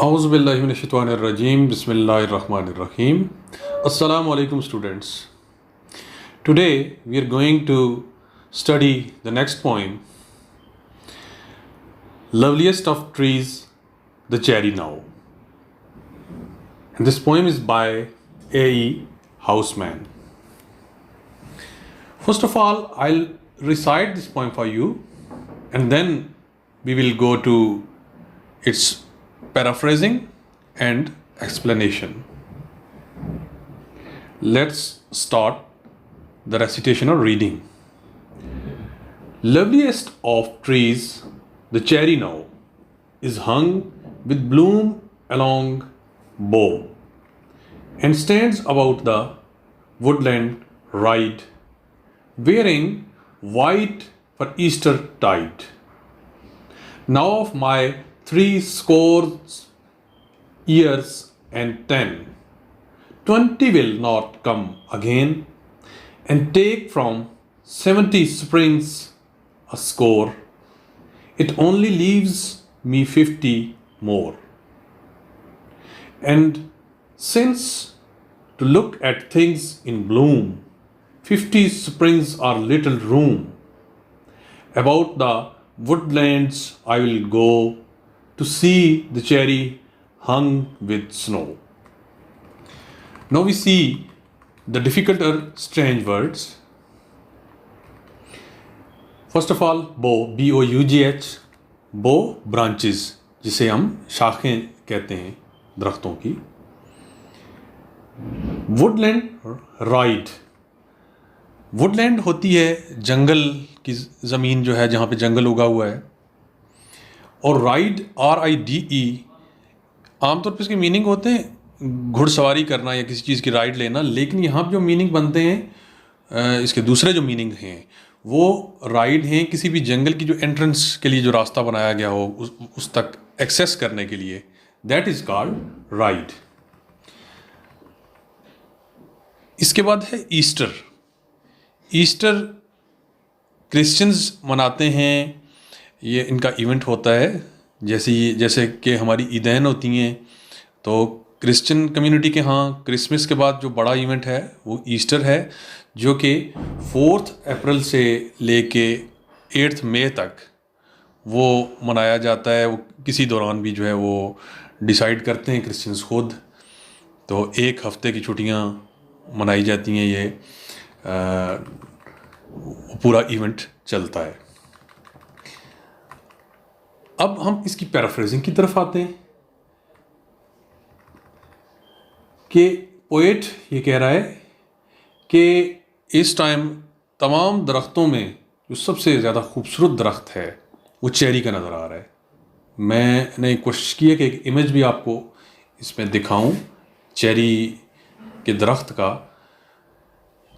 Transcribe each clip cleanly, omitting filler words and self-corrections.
اعوذ باللہ من الشیطان الرجیم بسم اللہ الرحمن الرحیم السلام علیکم students. Today we are going to study the next poem, Loveliest of Trees, the Cherry Now. And this poem is by A.E. Houseman. First of all, I'll recite this poem for you and then we will go to its paraphrasing and explanation. Let's start the recitation or reading. Loveliest of trees, the cherry now is hung with bloom along bough and stands about the woodland ride, wearing white for Easter tide. Now of my 60 years and 10, 20 will not come again, and take from 70 springs a score. It only leaves me 50 more. And since to look at things in bloom, 50 springs are little room. About the woodlands I will go, to see the cherry hung with snow. Now we see the difficult or strange words. First of all, bough, B-O-U-G-H, bough, branches, जिसे हम शाखें कहते हैं दरख्तों की. Woodland, ride. Woodland होती है जंगल की ज़मीन जो है जहाँ पे जंगल उगा हुआ है. और राइड R-I-D-E आमतौर पर इसके मीनिंग होते हैं घुड़सवारी करना या किसी चीज़ की राइड लेना, लेकिन यहाँ पर जो मीनिंग बनते हैं इसके दूसरे जो मीनिंग हैं वो राइड हैं किसी भी जंगल की जो एंट्रेंस के लिए जो रास्ता बनाया गया हो उस तक एक्सेस करने के लिए, दैट इज़ कॉल्ड राइड. इसके बाद है ईस्टर. ईस्टर क्रिश्चियंस मनाते हैं, ये इनका इवेंट होता है जैसे कि हमारी ईदैन होती हैं. तो क्रिश्चियन कम्युनिटी के यहाँ क्रिसमस के बाद जो बड़ा इवेंट है वो ईस्टर है, जो कि 4 अप्रैल से लेके 8 मई तक वो मनाया जाता है. वो किसी दौरान भी जो है वो डिसाइड करते हैं क्रिश्चियंस खुद. तो एक हफ्ते की छुट्टियाँ मनाई जाती हैं, ये पूरा इवेंट चलता है. अब हम इसकी पैराफ्रेजिंग की तरफ आते हैं कि पोएट ये कह रहा है कि इस टाइम तमाम दरख्तों में जो सबसे ज़्यादा खूबसूरत दरख्त है वो चेरी का नज़र आ रहा है. मैंने कोशिश की है कि एक इमेज भी आपको इसमें दिखाऊं चेरी के दरख्त का,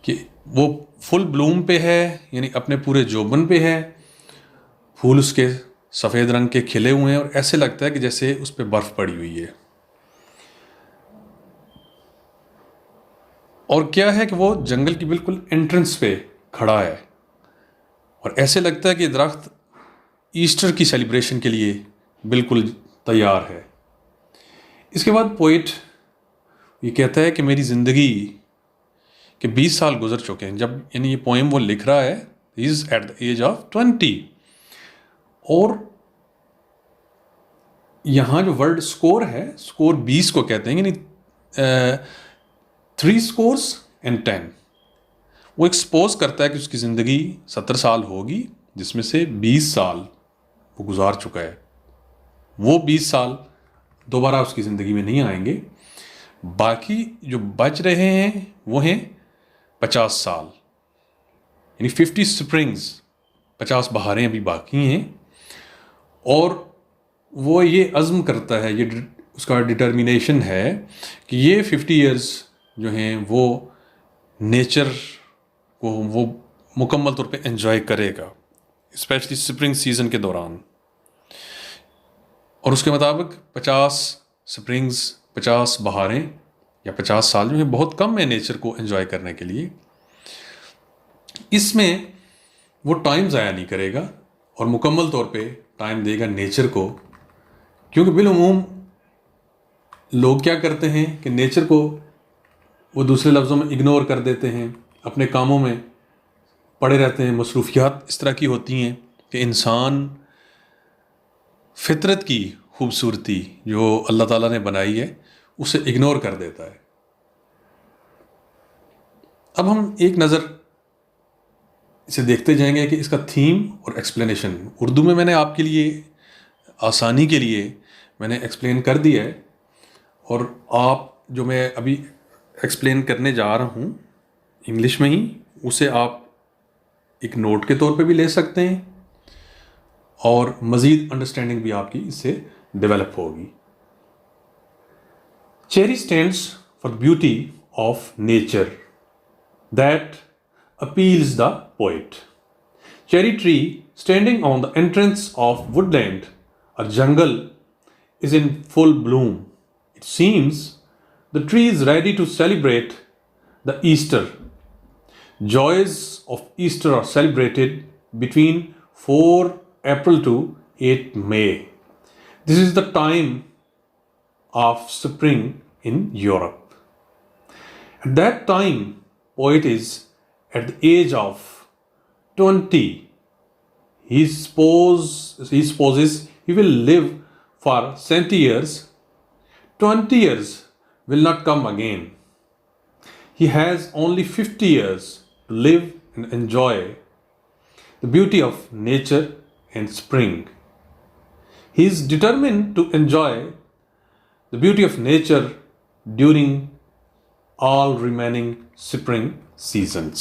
कि वो फुल ब्लूम पे है, यानी अपने पूरे जोबन पे है, फूल उसके सफ़ेद रंग के खिले हुए हैं और ऐसे लगता है कि जैसे उस पर बर्फ़ पड़ी हुई है. और क्या है कि वो जंगल की बिल्कुल एंट्रेंस पे खड़ा है और ऐसे लगता है कि दरख्त ईस्टर की सेलिब्रेशन के लिए बिल्कुल तैयार है. इसके बाद पोइट ये कहता है कि मेरी ज़िंदगी के 20 साल गुजर चुके हैं. जब यानी ये पोएम वो लिख रहा है, he is at the age of 20. और यहाँ जो वर्ड स्कोर है, स्कोर 20 को कहते हैं, यानी 3 scores and 10. वो एक्सपोज करता है कि उसकी ज़िंदगी 70 साल होगी, जिसमें से 20 साल वो गुजार चुका है. वो 20 साल दोबारा उसकी ज़िंदगी में नहीं आएंगे. बाकी जो बच रहे हैं वो हैं 50 साल, यानी 50 स्प्रिंग्स, 50 बहारें अभी बाकी हैं. और वो ये अज़्म करता है, ये उसका डिटर्मिनेशन है कि ये 50 ईयर्स जो हैं वो नेचर को वो मुकम्मल तौर पे एंजॉय करेगा, स्पेशली स्प्रिंग सीज़न के दौरान. और उसके मुताबिक 50 स्प्रिंग्स, 50 बहारें या 50 साल जो है बहुत कम है नेचर को एंजॉय करने के लिए. इसमें वो टाइम ज़ाया नहीं करेगा और मुकम्मल तौर पे टाइम देगा नेचर को, क्योंकि बिलउमूम لوگ کیا کرتے ہیں کہ نیچر کو وہ دوسرے لفظوں میں اگنور کر دیتے ہیں، اپنے کاموں میں پڑے رہتے ہیں. مصروفیات اس طرح کی ہوتی ہیں کہ انسان فطرت کی خوبصورتی جو اللہ تعالیٰ نے بنائی ہے اسے اگنور کر دیتا ہے. اب ہم ایک نظر اسے دیکھتے جائیں گے کہ اس کا تھیم اور ایکسپلینیشن اردو میں نے آپ کے لیے آسانی کے لیے میں نے ایکسپلین کر دیا ہے، اور آپ جو میں ابھی ایکسپلین کرنے جا رہا ہوں انگلش میں ہی، اسے آپ ایک نوٹ کے طور پہ بھی لے سکتے ہیں اور مزید انڈرسٹینڈنگ بھی آپ کی اس سے ڈیولپ ہوگی. Cherry stands for beauty of nature that appeals the poet. Cherry tree standing on the entrance of woodland or jungle is in full bloom. It seems the tree is ready to celebrate the Easter. Joys of Easter are celebrated between 4 April to 8 May. This is the time of spring in Europe. At that time, poet is at the age of 20. He supposes he will live for 70 years. 20 years will not come again. He has only 50 years to live and enjoy the beauty of nature and spring. He is determined to enjoy the beauty of nature during all remaining spring seasons.